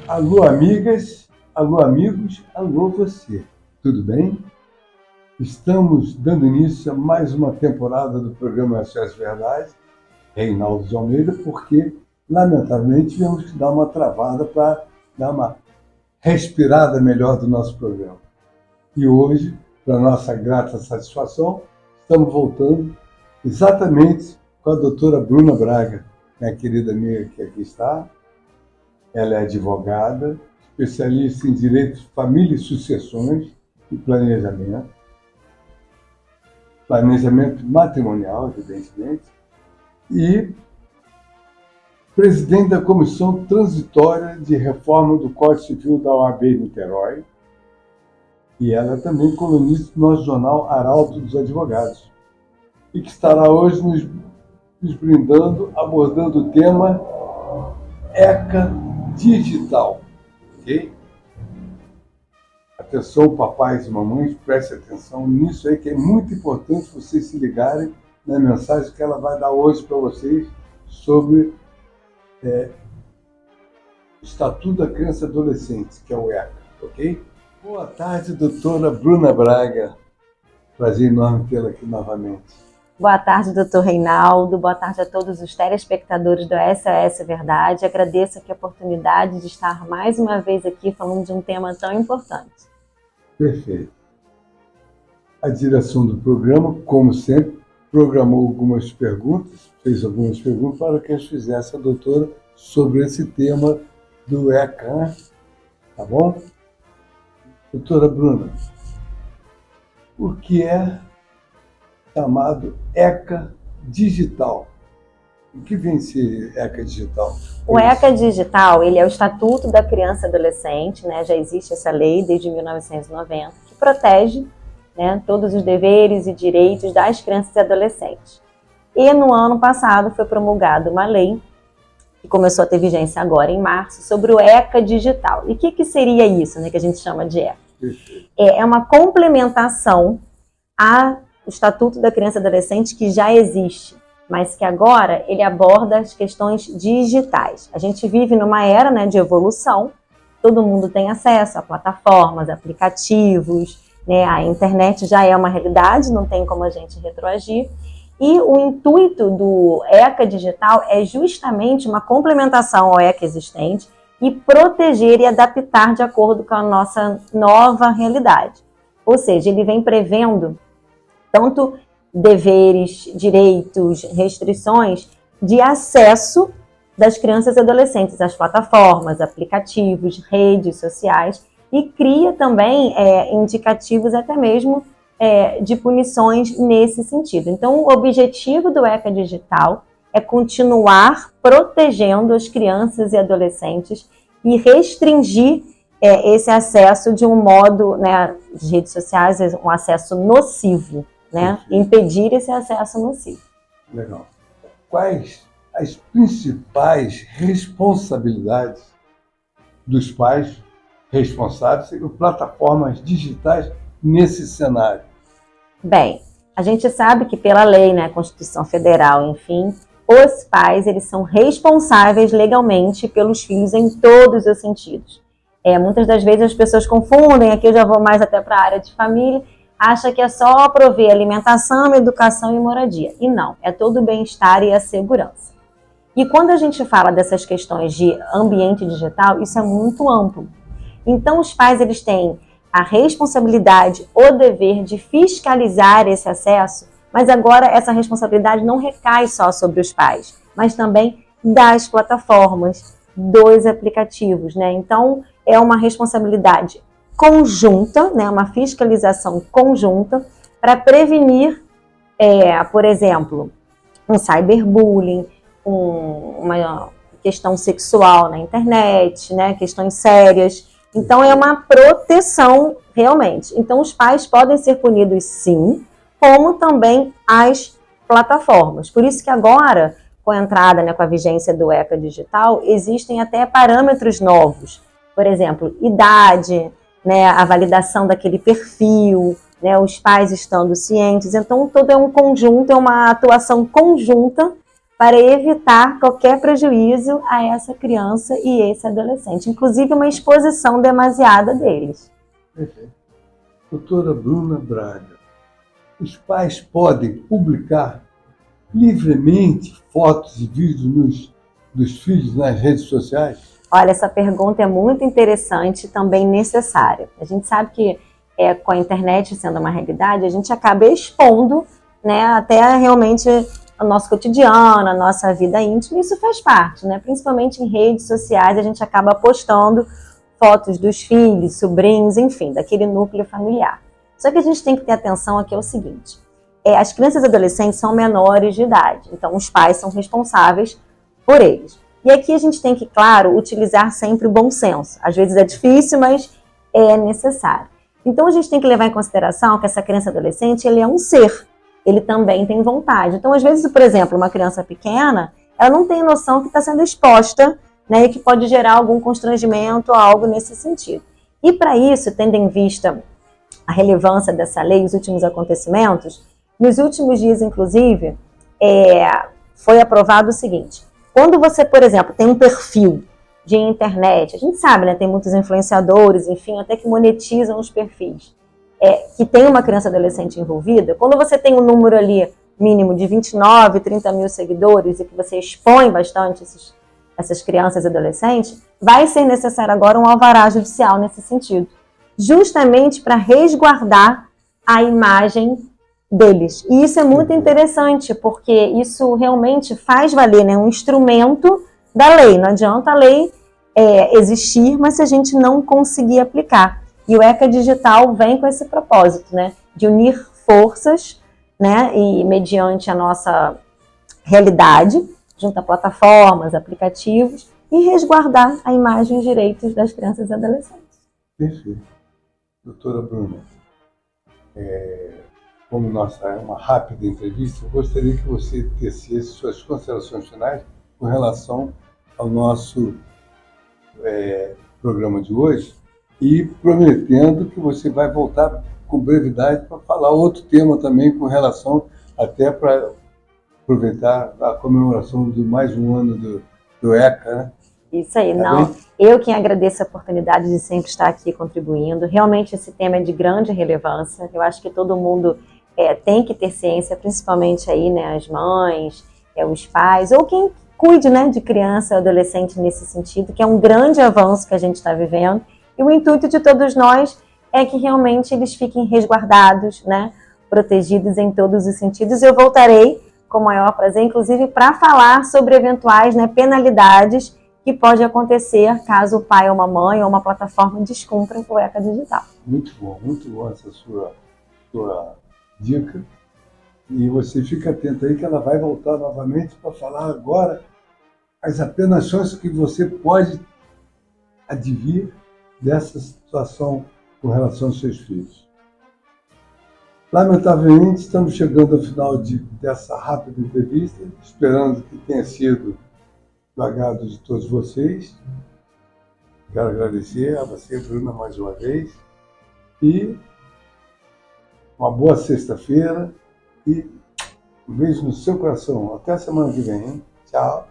Alô, amigas, alô, amigos, alô, você. Tudo bem? Estamos dando início a mais uma temporada do programa SOS Verdade, Reinaldo de Almeida, porque, lamentavelmente, tivemos que dar uma travada para dar uma respirada melhor do nosso programa. E hoje, para nossa grata satisfação, estamos voltando exatamente com a doutora Bruna Braga, minha querida amiga que aqui está. Ela é advogada, especialista em direito de família e sucessões e planejamento matrimonial, evidentemente, e presidente da Comissão Transitória de Reforma do Código Civil da OAB Niterói, e ela é também colunista do nosso jornal Arauto dos Advogados, e que estará hoje nos brindando, abordando o tema ECA digital, ok? Atenção, papais e mamães, prestem atenção nisso aí, que é muito importante vocês se ligarem na mensagem que ela vai dar hoje para vocês sobre o Estatuto da Criança e Adolescente, que é o ECA, ok? Boa tarde, doutora Bruna Braga. Prazer enorme tê-la aqui novamente. Boa tarde, doutor Reinaldo. Boa tarde a todos os telespectadores do SOS Verdade. Agradeço aqui a oportunidade de estar mais uma vez aqui falando de um tema tão importante. Perfeito. A direção do programa, como sempre, programou algumas perguntas, fez algumas perguntas para que a gente fizesse a doutora sobre esse tema do ECA, tá bom? Doutora Bruna, o que é chamado ECA digital? O que vem ser ECA digital? O ECA digital, ele é o Estatuto da Criança e Adolescente, né? Já existe essa lei desde 1990, que protege, né, todos os deveres e direitos das crianças e adolescentes. E no ano passado foi promulgada uma lei, que começou a ter vigência agora em março, sobre o ECA digital. E o que seria isso, né, que a gente chama de ECA? É uma complementação ao Estatuto da Criança e Adolescente que já existe, mas que agora ele aborda as questões digitais. A gente vive numa era, né, de evolução, todo mundo tem acesso a plataformas, aplicativos, né, a internet já é uma realidade, não tem como a gente retroagir, e o intuito do ECA digital é justamente uma complementação ao ECA existente e proteger e adaptar de acordo com a nossa nova realidade. Ou seja, ele vem prevendo tanto deveres, direitos, restrições de acesso das crianças e adolescentes às plataformas, aplicativos, redes sociais, e cria também indicativos até mesmo de punições nesse sentido. Então, o objetivo do ECA digital é continuar protegendo as crianças e adolescentes e restringir esse acesso de um modo, né, as redes sociais, um acesso nocivo, né? Impedir esse acesso nocivo. Legal. Quais as principais responsabilidades dos pais responsáveis e plataformas digitais nesse cenário? Bem, a gente sabe que pela lei, né, Constituição Federal, enfim, os pais, eles são responsáveis legalmente pelos filhos em todos os sentidos. Muitas das vezes as pessoas confundem, aqui eu já vou mais até para a área de família, acha que é só prover alimentação, educação e moradia. E não, é todo o bem-estar e a segurança. E quando a gente fala dessas questões de ambiente digital, isso é muito amplo. Então os pais, eles têm a responsabilidade, o dever de fiscalizar esse acesso, mas agora essa responsabilidade não recai só sobre os pais, mas também das plataformas, dos aplicativos, né? Então é uma responsabilidade conjunta, né, uma fiscalização conjunta para prevenir, por exemplo, um cyberbullying, uma questão sexual na internet, né, questões sérias. Então é uma proteção realmente. Então os pais podem ser punidos sim, como também as plataformas. Por isso que agora, com a entrada, né, com a vigência do ECA digital, existem até parâmetros novos. Por exemplo, idade, né, a validação daquele perfil, né, os pais estando cientes. Então, todo é um conjunto, é uma atuação conjunta para evitar qualquer prejuízo a essa criança e esse adolescente, inclusive uma exposição demasiada deles. Perfeito. Doutora Bruna Braga, os pais podem publicar livremente fotos e vídeos dos filhos nas redes sociais? Olha, essa pergunta é muito interessante e também necessária. A gente sabe que com a internet sendo uma realidade, a gente acaba expondo, né, até realmente o nosso cotidiano, a nossa vida íntima, isso faz parte, né? Principalmente em redes sociais, a gente acaba postando fotos dos filhos, sobrinhos, enfim, daquele núcleo familiar. Só que a gente tem que ter atenção aqui ao seguinte, as crianças e adolescentes são menores de idade, então os pais são responsáveis por eles. E aqui a gente tem que, claro, utilizar sempre o bom senso. Às vezes é difícil, mas é necessário. Então a gente tem que levar em consideração que essa criança e adolescente, ele é um ser, ele também tem vontade. Então, às vezes, por exemplo, uma criança pequena, ela não tem noção que está sendo exposta, né, e que pode gerar algum constrangimento ou algo nesse sentido. E para isso, tendo em vista a relevância dessa lei, os últimos acontecimentos, nos últimos dias, inclusive, foi aprovado o seguinte, quando você, por exemplo, tem um perfil de internet, a gente sabe, né, tem muitos influenciadores, enfim, até que monetizam os perfis, que tem uma criança e adolescente envolvida, quando você tem um número ali mínimo de 29, 30 mil seguidores e que você expõe bastante essas crianças e adolescentes, vai ser necessário agora um alvará judicial nesse sentido, justamente para resguardar a imagem deles. E isso é muito interessante, porque isso realmente faz valer, né, um instrumento da lei. Não adianta a lei existir, mas se a gente não conseguir aplicar. E o ECA Digital vem com esse propósito, né, de unir forças, né, e mediante a nossa realidade, junto a plataformas, aplicativos, e resguardar a imagem e direitos das crianças e adolescentes. Perfeito. Doutora Bruna, como nossa é uma rápida entrevista, eu gostaria que você tecesse suas considerações finais com relação ao nosso programa de hoje e prometendo que você vai voltar com brevidade para falar outro tema também com relação até para aproveitar a comemoração de mais um ano do ECA, né? Isso aí, Tá não. bem? Eu quem agradeço a oportunidade de sempre estar aqui contribuindo. Realmente esse tema é de grande relevância. Eu acho que todo mundo tem que ter ciência, principalmente aí, né, as mães, os pais, ou quem cuide, né, de criança e adolescente nesse sentido, que é um grande avanço que a gente está vivendo. E o intuito de todos nós é que realmente eles fiquem resguardados, né, protegidos em todos os sentidos. Eu voltarei com o maior prazer, inclusive para falar sobre eventuais, né, penalidades que pode acontecer caso o pai ou uma mãe ou uma plataforma descumpram o ECA Digital. Muito bom essa sua dica. E você fica atento aí que ela vai voltar novamente para falar agora as apenações que você pode advir dessa situação com relação aos seus filhos. Lamentavelmente, estamos chegando ao final dessa rápida entrevista, esperando que tenha sido do agrado de todos vocês. Quero agradecer a você, Bruna, mais uma vez. E uma boa sexta-feira e um beijo no seu coração. Até a semana que vem, hein? Tchau.